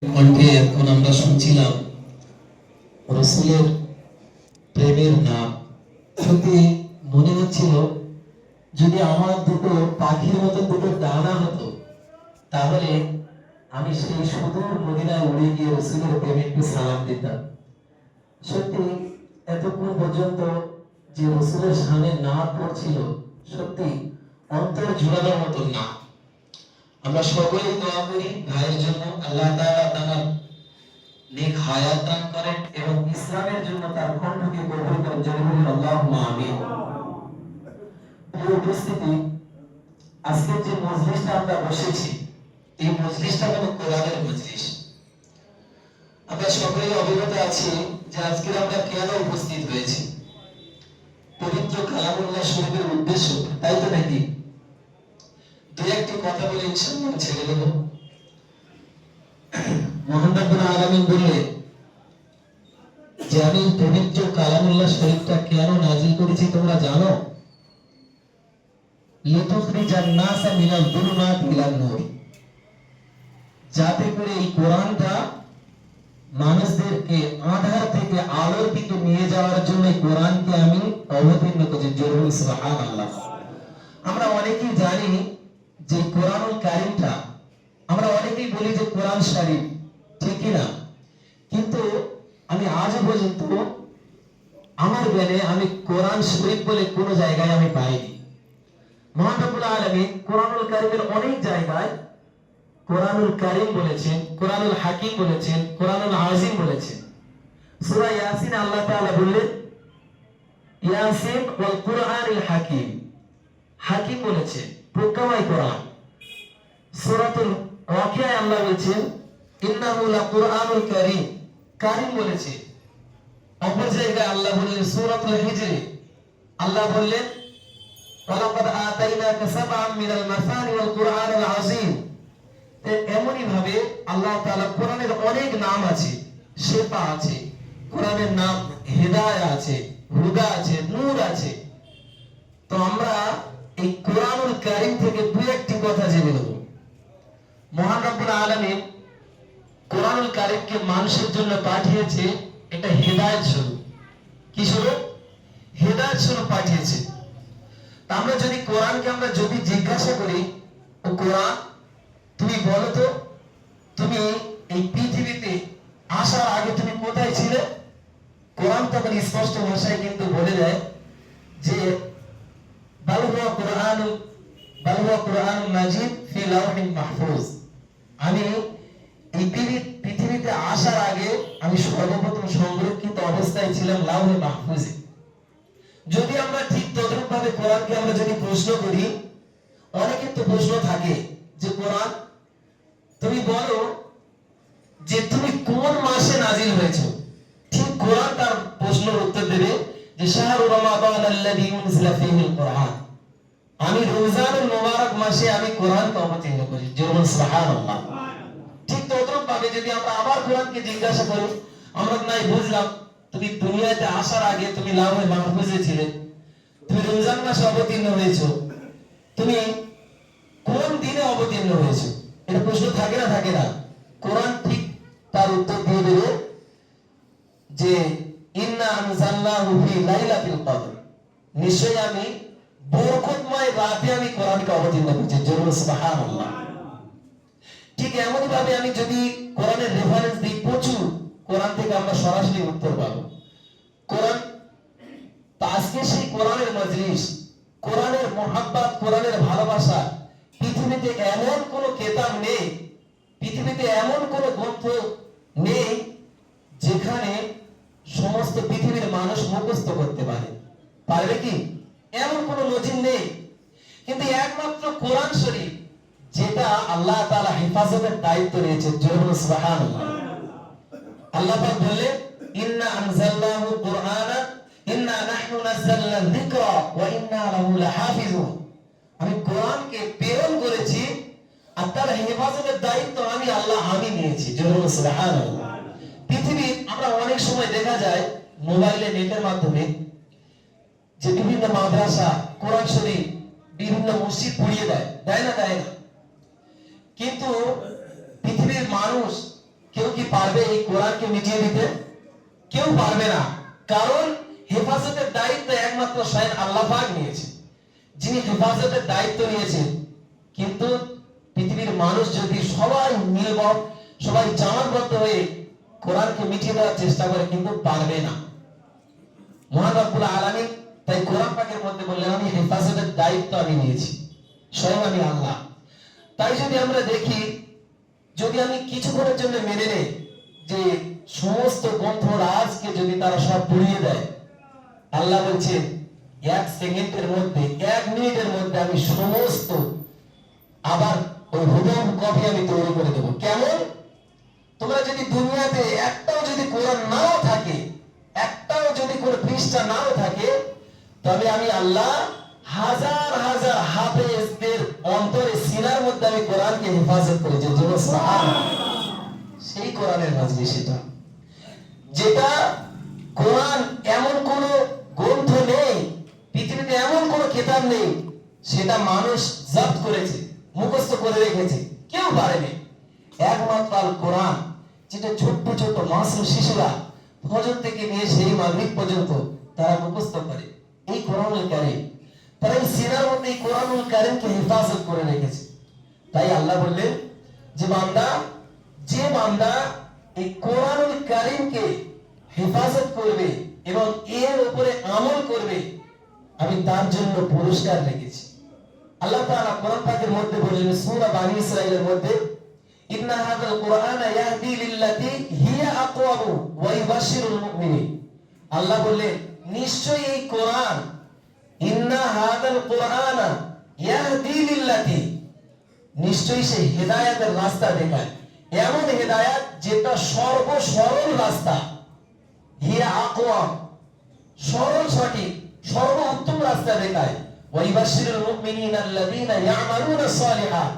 কণ্ঠে এখন আমরা শুনছিলাম রসুলের প্রেমের নাম। সত্যি মনে হচ্ছিল যদি আমার দুটো পাখির মতো দুটো ডানা হতো তাহলে আমি সেই সুদূর মদিনায় উড়ে গিয়ে রসুলের প্রেমে একটু সালাম দিতাম। সত্যি এতক্ষণ পর্যন্ত যে রসুলের সামনে না পড়ছিল, সত্যি অন্তর জুড়ানোর মতো না। আমরা সকলেই দোয়া করি ভাইয়ের জন্য, আল্লাহ তাআলা তার নেক হায়াত দান করেন এবং ইসলামের জন্য তার কণ্ঠকে কবুল করেন। জোরে বলি আল্লাহুম্মা আমিন। প্রিয় উপস্থিতি, আজকের যে মজলিসটা আমরা বসেছি, এই মজলিসটা হলো কোরআনের মজলিস। আমরা সকলেই অবগত আছি যে আজকে আমরা কেন উপস্থিত হয়েছি। পবিত্র কালামুল্লাহ শরীফের উদ্দেশ্য, তাই তো নাকি? দুই একটি কথা বলে ইনশাআল্লাহ ছেড়ে দেব। মহান রব্বুল আলামিন বললেন যে আমি পবিত্র কালামুল্লাহ শরীফটা কেন নাযিল করেছি তোমরা জানো? লিতুখরিজান নাসা মিনাল যুলুমাতি ইলান নূর, যাতে করে এই কোরআনটা মানুষদেরকে আঁধার থেকে আলোর দিকে নিয়ে যাওয়ার জন্য এই কোরআনকে আমি অবতীর্ণ করেছি। জোরে সুবহানাল্লাহ। আমরা অনেকেই জানি যে কোরআনুল কারীমটা, আমরা অনেকেই বলি যে কোরআন শরীফ, ঠিক না? কিন্তু আমি আজ পর্যন্ত আমার জ্ঞানে আমি কোরআন শরীফ বলে কোনো জায়গায় আমি পাইনি। মহান রব্বুল আলামিন কোরআনুল কারীমের অনেক জায়গায় কোরআনুল কারীম বলেছেন, কোরআনুল হাকিম বলেছেন, কোরআনুল আযীম বলেছেন। সূরা ইয়াসিন আল্লাহ তাআলা বললেন ইয়াসিন ওয়াল কুরআনিল হাকিম, হাকিম বলেছে প্রজ্ঞাময় কোরআন। সূরাতুল ওয়াকিয়ায় আল্লাহ বলেছেন ইন্নাহু লাকুরআনুল কারীম, কারীম বলেছে। অপর জায়গায় আল্লাহ বললেন সূরাতুল হিজরে আল্লাহ বললেন ওয়ালাকাদ আতাইনাকা সাবআম মিনাল মাসানি ওয়াল কুরআনিল আযীম। এমনই ভাবে আল্লাহ তাআলা কোরআনের অনেক নাম আছে, শিফা আছে, কোরআনের নাম হিদায়াত আছে, হুদা আছে, নূর আছে। তো আমরা এই কোরআনুল কারীম থেকে দুই একটি কথা জেনে নেব। মহান রব্বুল আলামিন কোরআনুল কারীমকে মানুষের জন্য পাঠিয়েছে, এটা হিদায়াত স্বরূপ। কি স্বরূপ? হিদায়াত স্বরূপ পাঠিয়েছে। তা আমরা যদি কোরআনকে আমরা যদি জিজ্ঞাসা করি, ও কোরআন তুমি বলো তো তুমি এই পৃথিবীতে আসার আগে তুমি কোথায় ছিলে? কোরআন তখন স্পষ্ট ভাষায় কিন্তু বলে দেয় যে বাল হুয়া কুরআনুল মাজিদ ফি লাওহিন মাহফুজ। আমি এই পৃথিবীতে আসার আগে আমি সর্বপ্রথম সংরক্ষিত অবস্থায় ছিলাম লাওহে মাহফুজে। যদি আমরা ঠিক তদ্রূপভাবে কোরআনকে আমরা যদি প্রশ্ন করি, অনেকের তো প্রশ্ন থাকে যে কোরআন তুমি বলো যে তুমি কোন মাসে নাজিল হয়েছো। ঠিক কোরআন তার প্রশ্নের উত্তর দেবে যে শাহরু রমাদান আল্লাযী উনজিলা ফীহিল কুরআন, আমি রমজানুল মুবারক মাসে আমি কোরআনকে অবতীর্ণ করি। জোরে সুবহানাল্লাহ। ঠিক তদ্রূপভাবে যদি আমরা আবার কোরআনকে জিজ্ঞাসা করি, আমরা নাই বুঝলাম তুমি দুনিয়াতে আসার আগে তুমি লাওহে মাহফুজে ছিলে, তুমি রমজান মাসে অবতীর্ণ হয়েছো, তুমি কোন দিনে অবতীর্ণ হয়েছো? এটা প্রশ্ন থাকে না? থাকে না? কোরআন ঠিক তার উত্তর দিয়ে দেবে যে ইন্না আনজালনাহু ফি লাইলাতিল কদর, নিশ্চয়ই আমি বরকতময় রাতে আমি কোরআনকে অবতীর্ণ করেছি। জোরে সুবহানাল্লাহ। ঠিক এমনই ভাবে আমি যদি কোরআনের রেফারেন্স দিই প্রচুর, কোরআন থেকে আমরা সরাসরি উত্তর পাবো। কোরআন আজকে সেই কোরআনের মজলিস, কোরআনের মুহাব্বত, কোরআনের ভালোবাসা, পৃথিবীতে এমন কোন কিতাব নেই, পৃথিবীতে এমন কোন গ্রন্থ নেই যেখানে সমস্ত পৃথিবীর মানুষ মুখস্থ করতে পারে। পারবে কি? এমন কোন নজির নেই। কিন্তু একমাত্র কোরআন শরীফ যেটা আল্লাহ তাআলা হেফাজতের দায়িত্ব নিয়েছে। জোরে সুবহানাল্লাহ। আল্লাহ পাক বললেন ইন্না আনজালনাহু কুরআনা ইন্না নাহনু নাযালনা যিকরা ওয়া ইন্না লাহু লাহাফিজুন। আমি কোরআনকে প্রেরণ করেছি আর তার হেফাজতের দায়িত্ব আমি আল্লাহ আমি নিয়েছি। জোরে সুবহানাল্লাহ। পৃথিবীর আমরা অনেক সময় দেখা যায় মোবাইলে নেটের মাধ্যমে যে বিভিন্ন মাদ্রাসা কোরআন শরীফ বিভিন্ন মসজিদ পড়িয়ে দেয়, দেয় না? দেয় না। কিন্তু পৃথিবীর মানুষ কি পারবে এই কোরআনকে মিটিয়ে দিতে? কেউ পারবে না। কারণ হেফাজতের দায়িত্ব একমাত্র স্বয়ং আল্লাহ পাক নিয়েছে, যিনি হেফাজতের দায়িত্ব নিয়েছেন। কিন্তু পৃথিবীর মানুষ যদি সবাই মিলবদ্ধ, সবাই জামাতবদ্ধ হয়ে কোরআনকে মিটিয়ে দেওয়ার চেষ্টা করে, কিন্তু পারবে না। মহান রব্বুল আলামিন তাই কোরআন পাকের মধ্যে বললেন, আমি হেফাজতের দায়িত্ব আমি নিয়েছি, স্বয়ং আমি আল্লাহ। তাই যদি আমরা দেখি, যদি আমি কিছুক্ষণের জন্য মেনে নেই যে সমস্ত গ্রন্থ রাজকে যদি তারা সব পুড়িয়ে দেয়, আল্লাহ বলছেন 1 সেকেন্ডের মধ্যে, 1 মিনিটের মধ্যে আমি সমস্ত আবার ওই হুবহু কপি আমি তৈরি করে দেবো। কেমন? তোমরা যদি দুনিয়াতে একটাও যদি কোরআন নাও থাকে, একটাও যদি কোনো পৃষ্ঠা নাও থাকে, তবে আমি আল্লাহ হাজার হাজার হাফেজদের অন্তরে সিনার মধ্যে আমি কোরআনকে হেফাজত করেছি। সেই কোরআনের মাজলিস এটা, যেটা কোরআন এমন কোন গ্রন্থ নেই, পৃথিবীতে এমন কোন কিতাব নেই সেটা মানুষ জব্দ করেছে, মুখস্থ করে রেখেছে, কেউ পারেনি। একমাত্র আল কোরআন, যেটা ছোট্ট ছোট্ট মাসুম শিশুরা ফজর থেকে নিয়ে সেই মাগরিব পর্যন্ত তারা মুখস্থ করে, এই কোরআনুল কারীম। তারা এই সিনার মধ্যে এই কোরআনুল কারীমকে হেফাজত করে রেখেছে। তাই আল্লাহ বললেন যে বান্দা, যে বান্দা এই কোরআনুল কারীমকে হেফাজত করবে এবং এর উপরে আমল করবে, আমি তার জন্য পুরস্কার রেখেছি। আল্লাহ তাআলা কোরআন পাকের মধ্যে বলেন, সূরা বানী ইসরাঈলের মধ্যে, ইন্না হাযাল কুরআনা ইয়াহদি লিল্লাতী হিয়া আকওয়াম ওয়া ইউবাশশিরুল মুমিনিন। আল্লাহ বললেন, নিশ্চয়ই এই কোরআন, ইন্না হাযাল কুরআনা ইয়াহদি লিল্লাতী, নিশ্চয়ই সে হেদায়েতের রাস্তা দেখায়, এমন হেদায়েত যেটা সর্বসরল রাস্তা। হিয়া আকওয়াম, সরল সঠিক সর্বোত্তম রাস্তা দেখায়। ওয়া ইউবাশশিরুল মুমিনিনা আল্লাযীনা ইয়ামালুনা সালিহাত,